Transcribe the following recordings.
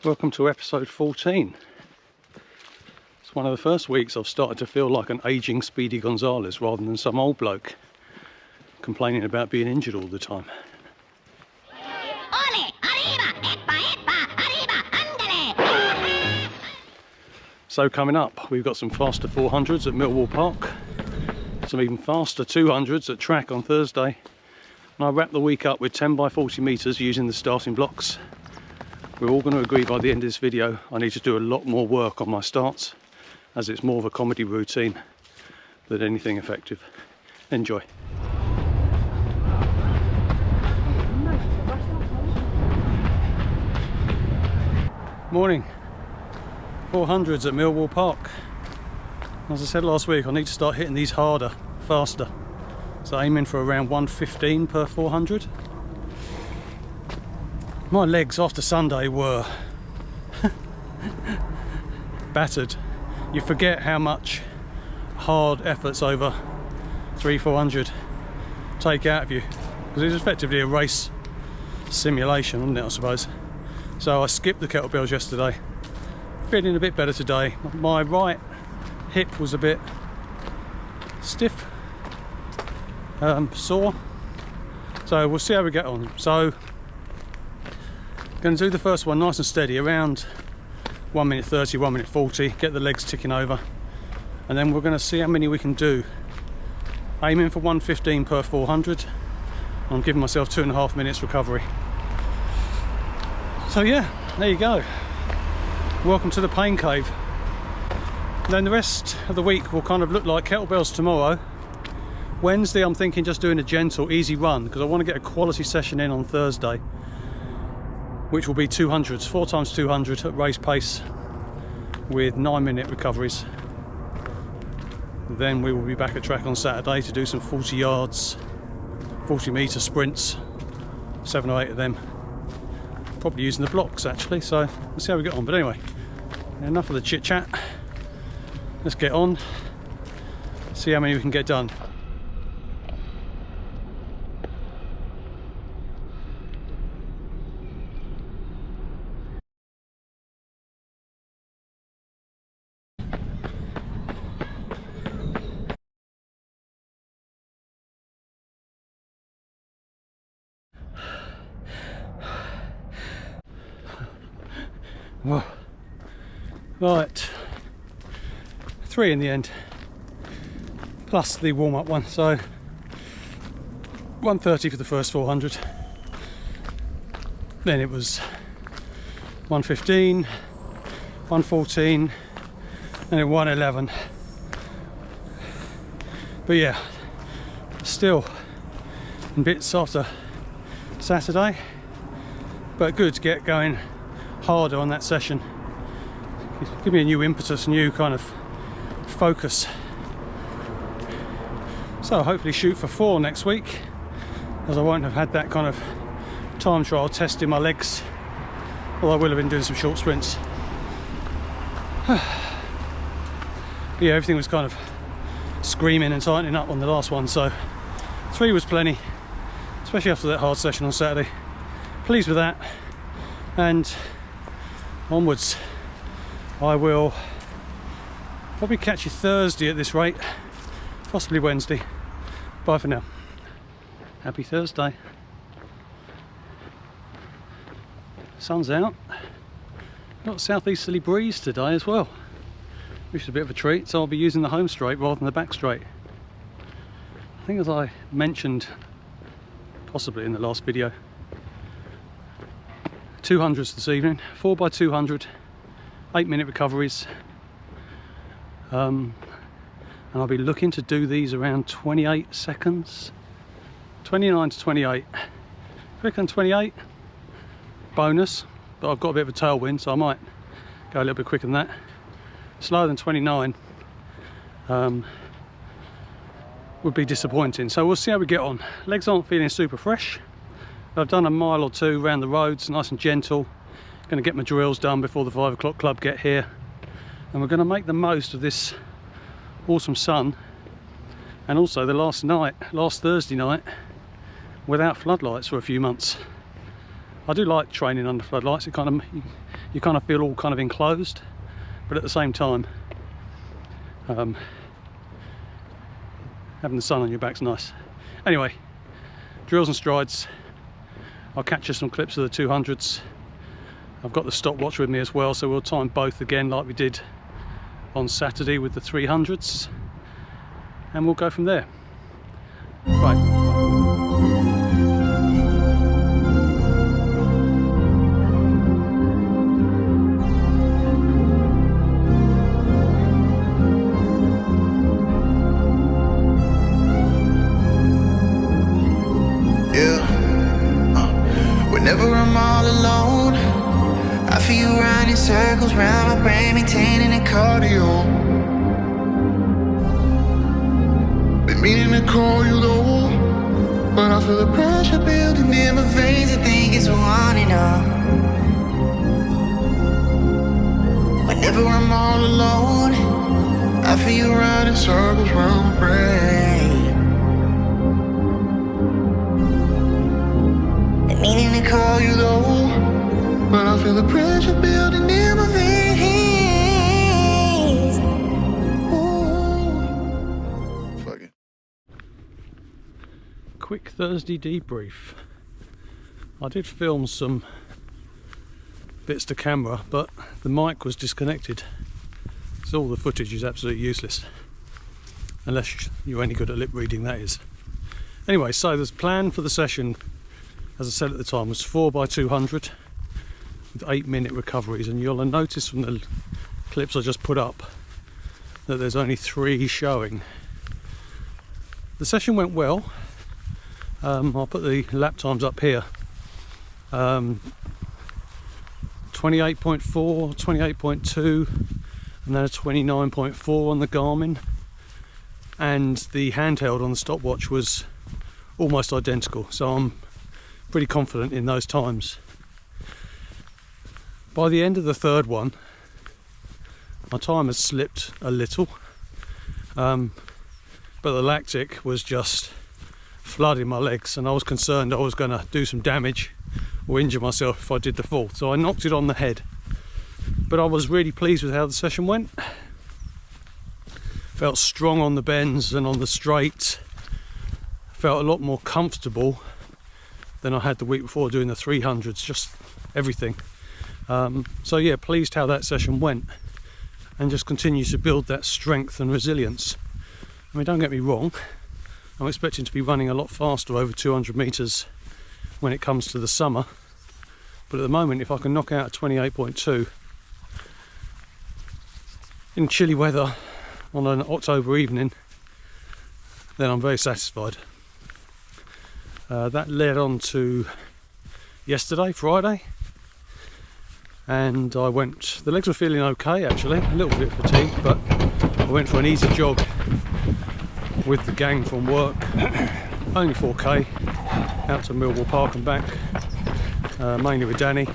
Welcome to episode 14. It's one of the first weeks I've started to feel like an aging Speedy Gonzales rather than some old bloke complaining about being injured all the time. So coming up, we've got some faster 400s at Millwall Park, some even faster 200s at track on Thursday, and I wrap the week up with 10 by 40 metres using the starting blocks. We're all going to agree by the end of this video I need to do a lot more work on my starts, as it's more of a comedy routine than anything effective. Enjoy. Morning. 400s at Millwall Park. As I said last week, I need to start hitting these harder, faster. So aiming for around 115 per 400. My legs after Sunday were battered. You forget how much hard efforts over 300-400 take out of you, because it was effectively a race simulation, wasn't it, I suppose. So I skipped the kettlebells yesterday. Feeling a bit better today. My right hip was a bit stiff, sore, so we'll see how we get on. So going to do the first one nice and steady, around 1 minute 30, 1 minute 40, get the legs ticking over, and then we're going to see how many we can do. Aiming for 115 per 400. I'm giving myself 2.5 minutes recovery. So yeah, there you go. Welcome to the pain cave. Then the rest of the week will kind of look like kettlebells tomorrow. Wednesday I'm thinking just doing a gentle, easy run, because I want to get a quality session in on Thursday, which will be 200s, 4 times 200 at race pace with 9-minute recoveries. Then we will be back at track on Saturday to do some 40 yards, 40 metre sprints, 7 or 8 of them. Probably using the blocks actually, so we'll see how we get on. But anyway, enough of the chit chat. Let's get on, see how many we can get done. Whoa. Right, 3 in the end, plus the warm-up one, so 130 for the first 400. Then it was 115, 114, and then 111. But yeah, still in bits after Saturday, but good to get going harder on that session. Give me a new impetus, new kind of focus. So hopefully shoot for 4 next week, as I won't have had that kind of time trial testing my legs, although I will have been doing some short sprints. But yeah, everything was kind of screaming and tightening up on the last one, so 3 was plenty, especially after that hard session on Saturday. Pleased with that, and onwards. I will probably catch you Thursday at this rate, possibly Wednesday. Bye for now. Happy Thursday. Sun's out. Got a southeasterly breeze today as well, which is a bit of a treat, so I'll be using the home straight rather than the back straight. I think, as I mentioned possibly in the last video, 200s this evening, 4 by 200, 8-minute recoveries, and I'll be looking to do these around 28 seconds, 29 to 28. Quicker than 28, bonus, but I've got a bit of a tailwind, so I might go a little bit quicker than that. Slower than 29 would be disappointing, so we'll see how we get on. Legs aren't feeling super fresh. I've done a mile or 2 around the roads, nice and gentle. Going to get my drills done before the 5 o'clock club get here, and we're going to make the most of this awesome sun, and also the last Thursday night without floodlights for a few months. I do like training under floodlights. It kind of you kind of feel all kind of enclosed, but at the same time, having the sun on your back's nice. Anyway, drills and strides. I'll catch you some clips of the 200s. I've got the stopwatch with me as well, so we'll time both again like we did on Saturday with the 300s, and we'll go from there. Right. Whenever I'm all alone, I feel you running circles round my brain, maintaining a cardio. Been meaning to call you though, but I feel the pressure building in my veins. I think it's one enough. Whenever I'm all alone, I feel you running circles round my brain. Meaning to call you though, but I feel the pressure building in my veins. Ooh. Fuck it. Quick Thursday debrief. I did film some bits to camera, but the mic was disconnected, so all the footage is absolutely useless, unless you're any good at lip reading, that is. Anyway, so the plan for the session, as I said at the time, was 4x200 with 8-minute recoveries, and you'll notice from the clips I just put up that there's only 3 showing. The session went well. I'll put the lap times up here. 28.4, 28.2, and then a 29.4 on the Garmin, and the handheld on the stopwatch was almost identical, so I'm pretty confident in those times. By the end of the third one, my time has slipped a little, but the lactic was just flooding my legs, and I was concerned I was going to do some damage or injure myself if I did the full, so I knocked it on the head. But I was really pleased with how the session went. Felt strong on the bends and on the straight. Felt a lot more comfortable than I had the week before doing the 300s, just everything. So yeah, pleased how that session went, and just continue to build that strength and resilience. I mean, don't get me wrong, I'm expecting to be running a lot faster over 200 metres when it comes to the summer, but at the moment, if I can knock out a 28.2 in chilly weather on an October evening, then I'm very satisfied. That led on to yesterday, Friday, and I went, the legs were feeling okay actually, a little bit fatigued, but I went for an easy jog with the gang from work, only 4k, out to Millwall Park and back, mainly with Danny,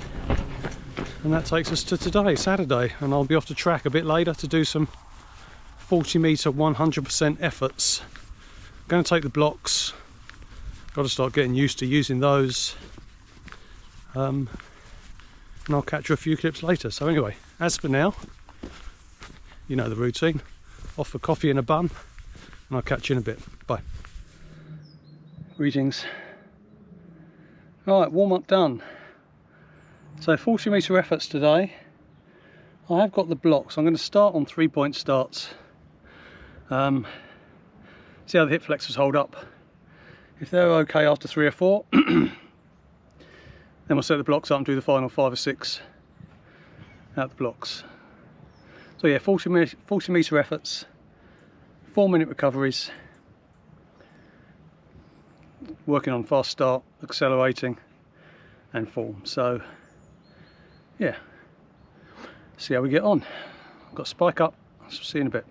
and that takes us to today, Saturday, and I'll be off to track a bit later to do some 40 metre 100% efforts. I'm going to take the blocks. Got to start getting used to using those, and I'll catch you a few clips later. So anyway, as for now, you know the routine. Off for coffee and a bun, and I'll catch you in a bit. Bye. Greetings. Right, warm up done. So 40 metre efforts today. I have got the blocks. I'm going to start on 3-point starts. See how the hip flexors hold up. If they're okay after 3 or 4, then we'll set the blocks up and do the final 5 or 6 out the blocks. So yeah, 40 metre efforts, 4-minute recoveries, working on fast start, accelerating and form. So yeah, see how we get on. I've got spike up, see you in a bit.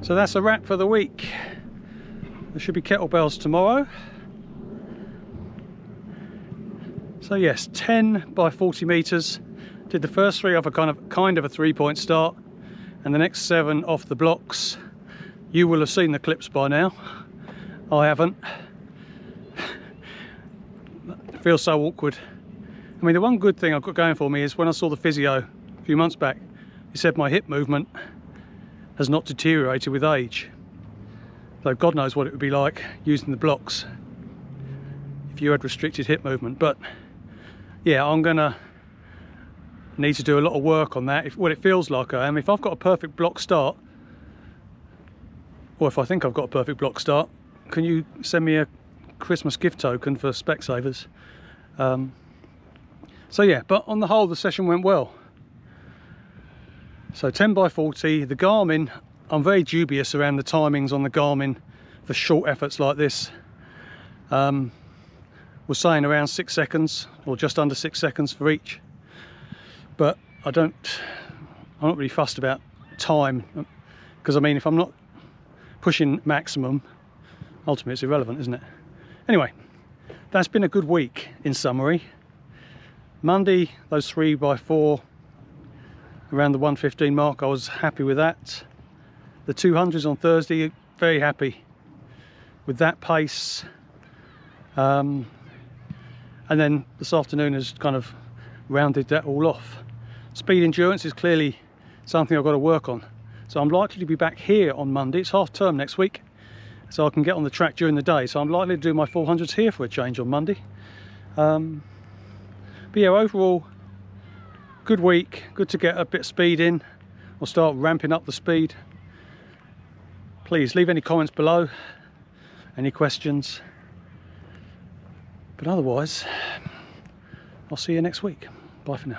So that's a wrap for the week. There should be kettlebells tomorrow. So yes, 10 by 40 meters. Did the first 3 off a kind of a 3-point start, and the next 7 off the blocks. You will have seen the clips by now. I haven't. It feels so awkward. I mean, the one good thing I've got going for me is when I saw the physio a few months back, he said my hip movement has not deteriorated with age. Though God knows what it would be like using the blocks if you had restricted hip movement. But yeah, I'm gonna need to do a lot of work on that. What it feels like I am. If I've got a perfect block start, or if I think I've got a perfect block start, can you send me a Christmas gift token for Specsavers? So yeah, but on the whole the session went well. So 10 by 40, the Garmin, I'm very dubious around the timings on the Garmin for short efforts like this. Was saying around 6 seconds or just under 6 seconds for each. But I'm not really fussed about time, because I mean, if I'm not pushing maximum, ultimately it's irrelevant, isn't it? Anyway, that's been a good week in summary. Monday, those 3 by 4 around the 115 mark, I was happy with that. The 200s on Thursday, very happy with that pace. And then this afternoon has kind of rounded that all off. Speed endurance is clearly something I've got to work on. So I'm likely to be back here on Monday. It's half term next week, so I can get on the track during the day. So I'm likely to do my 400s here for a change on Monday. But yeah, overall, good week. Good to get a bit of speed in. I'll start ramping up the speed. Please leave any comments below, any questions. But otherwise, I'll see you next week. Bye for now.